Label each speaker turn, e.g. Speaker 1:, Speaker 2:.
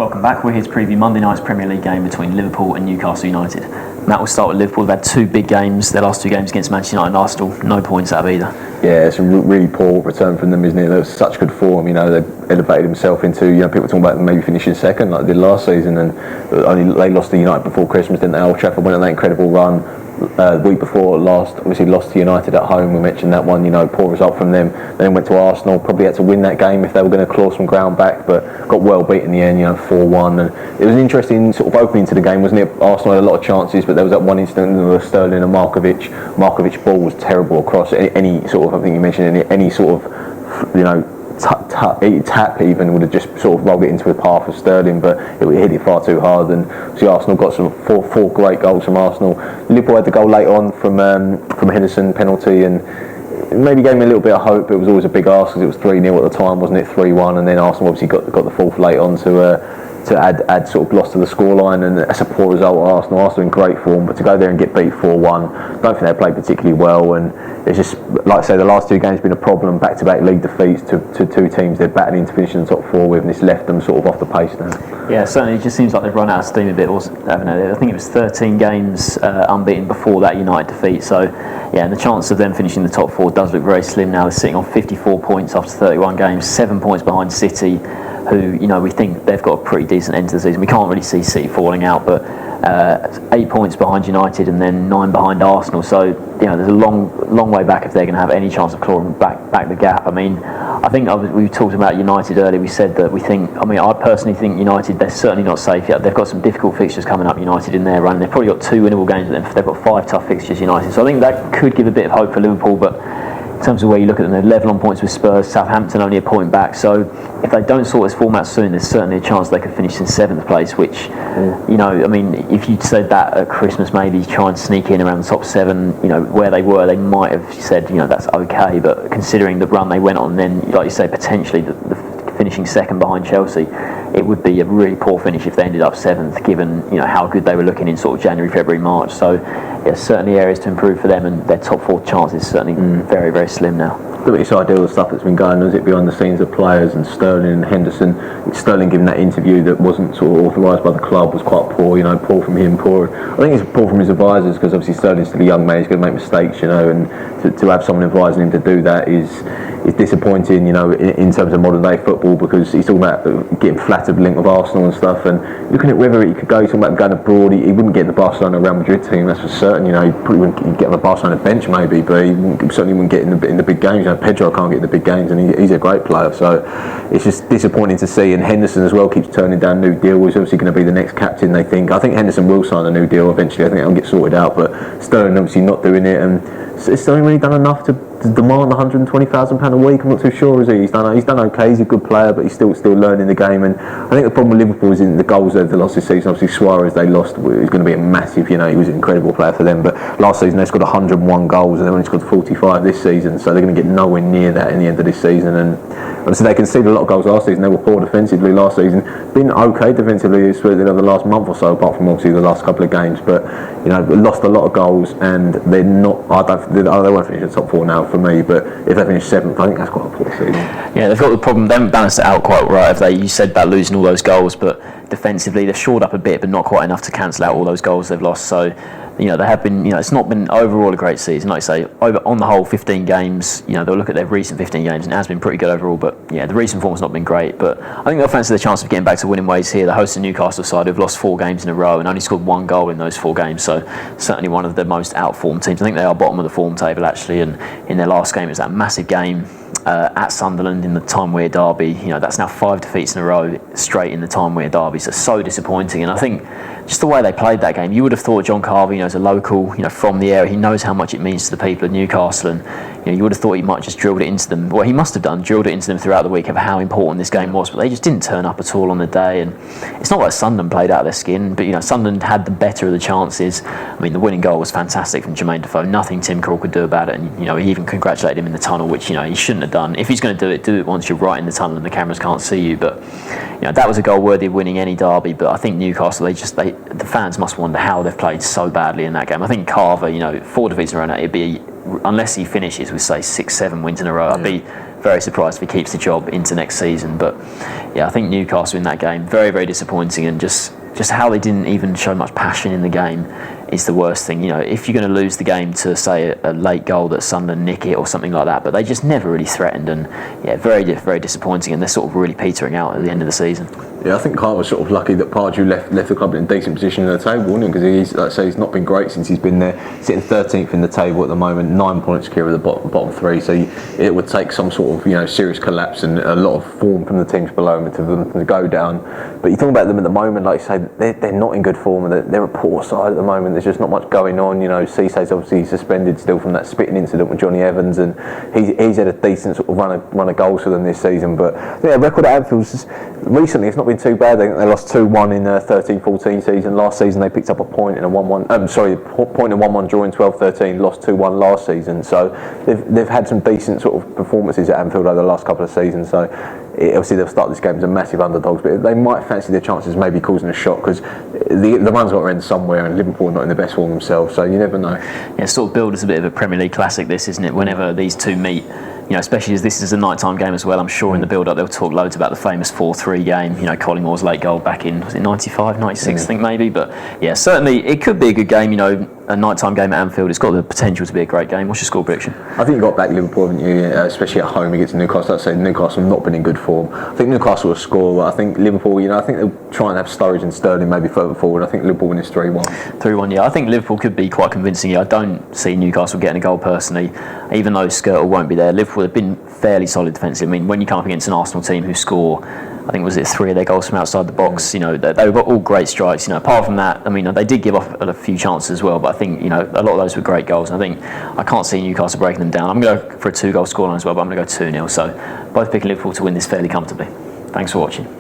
Speaker 1: Welcome back. We're here to preview Monday night's Premier League game between Liverpool and Newcastle United. Matt, we'll start with Liverpool. They've had two big games. Their last two games against Manchester United and Arsenal, no points out of either.
Speaker 2: Yeah, it's a really poor return from them, isn't it? They were such good form. They elevated themselves into, people talking about maybe finishing second like they did last season, and they lost to United before Christmas, didn't they? Old Trafford went on that incredible run. The week before lost to United at home. We mentioned that one, poor result from them. Then went to Arsenal, probably had to win that game if they were going to claw some ground back, but got well beat in the end, 4-1. And it was an interesting sort of opening to the game, wasn't it? Arsenal had a lot of chances, but there was that one incident with Sterling and Markovic ball was terrible across any sort of, I think you mentioned, any sort of, tap even would have just sort of rolled it into the path of Sterling, but it hit it far too hard. And so Arsenal got some four great goals from Arsenal. Liverpool had the goal late on from Henderson penalty, and it maybe gave me a little bit of hope. It was always a big ask because it was 3-0 at the time, wasn't it? 3-1, and then Arsenal obviously got the fourth late on to add sort of gloss to the scoreline, and that's a poor result at Arsenal. Arsenal in great form, but to go there and get beat 4-1, don't think they played particularly well, and it's just, like I say, the last two games have been a problem, back-to-back league defeats to two teams they're battling to finish in the top four with, and it's left them sort of off the pace now.
Speaker 1: Yeah, certainly it just seems like they've run out of steam a bit, haven't they? I think it was 13 games unbeaten before that United defeat, so yeah, and the chance of them finishing the top four does look very slim now. They're sitting on 54 points after 31 games, 7 points behind City, who, we think they've got a pretty decent end to the season. We can't really see City falling out, but 8 points behind United and then 9 behind Arsenal. So, there's a long way back if they're going to have any chance of clawing back the gap. I mean, I think we talked about United earlier. We said that I personally think United, they're certainly not safe yet. They've got some difficult fixtures coming up, United, in their run. They've probably got 2 winnable games with them. They've got 5 tough fixtures, United. So I think that could give a bit of hope for Liverpool, but in terms of where you look at them, they're level on points with Spurs, Southampton only a point back. So if they don't sort this format soon, there's certainly a chance they could finish in 7th place, which, if you'd said that at Christmas, maybe try and sneak in around the top 7, where they were, they might have said, that's okay. But considering the run they went on, then, like you say, potentially the finishing second behind Chelsea, it would be a really poor finish if they ended up 7th, given how good they were looking in sort of January, February, March. So yeah, certainly areas to improve for them, and their top 4 chances certainly very, very slim now.
Speaker 2: It's ideal, the stuff that's been going on, is it, behind the scenes of players and Sterling and Henderson. Sterling giving that interview that wasn't sort of authorised by the club was quite poor, poor from him, poor. I think it's poor from his advisors, because obviously Sterling's still a young man, he's going to make mistakes, and to have someone advising him to do that is disappointing, in terms of modern day football, because he's talking about getting flattered link with Arsenal and stuff, and looking at whether he could go, he's talking about going abroad. He wouldn't get in the Barcelona Real Madrid team, that's for certain. He probably wouldn't get on the Barcelona bench maybe, but he certainly wouldn't get in the big games. Pedro can't get in the big games, and he's a great player, so it's just disappointing to see. And Henderson as well keeps turning down new deal. He's obviously going to be the next captain, they think. I think Henderson will sign a new deal eventually. I think that'll get sorted out, but Sterling obviously not doing it, and Sterling really done enough to demand £120,000 a week. I'm not too sure, is he? He's done okay. He's a good player, but he's still learning the game. And I think the problem with Liverpool is in the goals they've lost this season. Obviously Suarez they lost is going to be a massive. He was an incredible player for them. But last season they scored 101 goals and they've only scored 45 this season. So they're going to get nowhere near that in the end of this season. And obviously they conceded a lot of goals last season. They were poor defensively last season. Been okay defensively the last month or so, apart from obviously the last couple of games. But lost a lot of goals, and they're not. They won't finish in the top 4 now for me. But if they finish 7th, I think that's quite a poor season.
Speaker 1: Yeah, they've got the problem. They haven't balanced it out quite right. You said about losing all those goals, but defensively they've shored up a bit, but not quite enough to cancel out all those goals they've lost. So, they have been. It's not been overall a great season. Like I say, on the whole, 15 games. They'll look at their recent 15 games, and it has been pretty good overall. But yeah, the recent form's not been great. But I think they'll fancy the chance of getting back to winning ways here. The host of Newcastle side who've lost 4 games in a row and only scored 1 goal in those 4 games. So certainly one of the most out-formed teams. I think they are bottom of the form table actually. And in their last game, it was that massive game at Sunderland in the Time Weir derby. That's now 5 defeats in a row straight in the Time Weir derby. So disappointing. And I think just the way they played that game, you would have thought John Carver, as a local, from the area, he knows how much it means to the people of Newcastle, and you would have thought he might just drilled it into them. Well, he must have drilled it into them throughout the week of how important this game was, but they just didn't turn up at all on the day. And it's not like Sunderland played out of their skin, but Sunderland had the better of the chances. I mean, the winning goal was fantastic from Jermaine Defoe. Nothing Tim Krul could do about it, and he even congratulated him in the tunnel, which he shouldn't have done. If he's going to do it once you're right in the tunnel and the cameras can't see you. But that was a goal worthy of winning any derby. But I think Newcastle, the fans must wonder how they've played so badly in that game. I think Carver, 4 defeats in a row now, it'd be, unless he finishes with say 6-7 wins in a row, I'd be very surprised if he keeps the job into next season. But yeah, I think Newcastle in that game, very, very disappointing, and just how they didn't even show much passion in the game is the worst thing. If you're going to lose the game to, say, a late goal that Sunderland nick it or something like that, but they just never really threatened, and yeah, very, very disappointing, and they're sort of really petering out at the end of the season.
Speaker 2: Yeah, I think Carl was sort of lucky that Pardew left the club in a decent position in the table, wasn't he? Because he's, like I say, he's not been great since he's been there. Sitting 13th in the table at the moment, 9 points clear of the bottom three. So it would take some sort of serious collapse and a lot of form from the teams below him for them to go down. But you talk about them at the moment, like you say, they're not in good form. They're a poor side at the moment. There's just not much going on. Cisse's obviously suspended still from that spitting incident with Johnny Evans, and he's had a decent sort of run of goals for them this season. But yeah, record at Anfield's recently it's not been too bad. They lost 2-1 in the 13-14 season. Last season they picked up a point in a 1-1. Point in 1-1 draw in 12-13. Lost 2-1 last season. So they've had some decent sort of performances at Anfield over the last couple of seasons. So obviously they'll start this game as a massive underdogs, but they might fancy their chances maybe causing a shock, because the run's got to end somewhere, and Liverpool are not in the best form themselves. So you never know.
Speaker 1: Yeah, sort of billed as a bit of a Premier League classic, this, isn't it? Whenever these two meet. Especially as this is a nighttime game as well, I'm sure in the build-up they'll talk loads about the famous 4-3 game, Collingwood's late goal back in, was it 95, 96, I think maybe. But yeah, certainly it could be a good game, a nighttime game at Anfield. It's got the potential to be a great game. What's your score prediction?
Speaker 2: I think you got back Liverpool, haven't you? Especially at home against Newcastle. I'd say Newcastle have not been in good form. I think Newcastle will score. I think Liverpool, I think they'll try and have Sturridge and Sterling maybe further forward. I think Liverpool win this 3-1.
Speaker 1: 3-1, yeah. I think Liverpool could be quite convincing. I don't see Newcastle getting a goal personally, even though Skirtle won't be there. Liverpool have been fairly solid defensively. I mean, when you come up against an Arsenal team who score, I think was it 3 of their goals from outside the box, they were all great strikes. Apart from that, I mean, they did give off a few chances as well, but I think, a lot of those were great goals. And I can't see Newcastle breaking them down. I'm going to go for a 2-goal scoreline as well, but I'm going to go 2-0. So both picking Liverpool to win this fairly comfortably. Thanks for watching.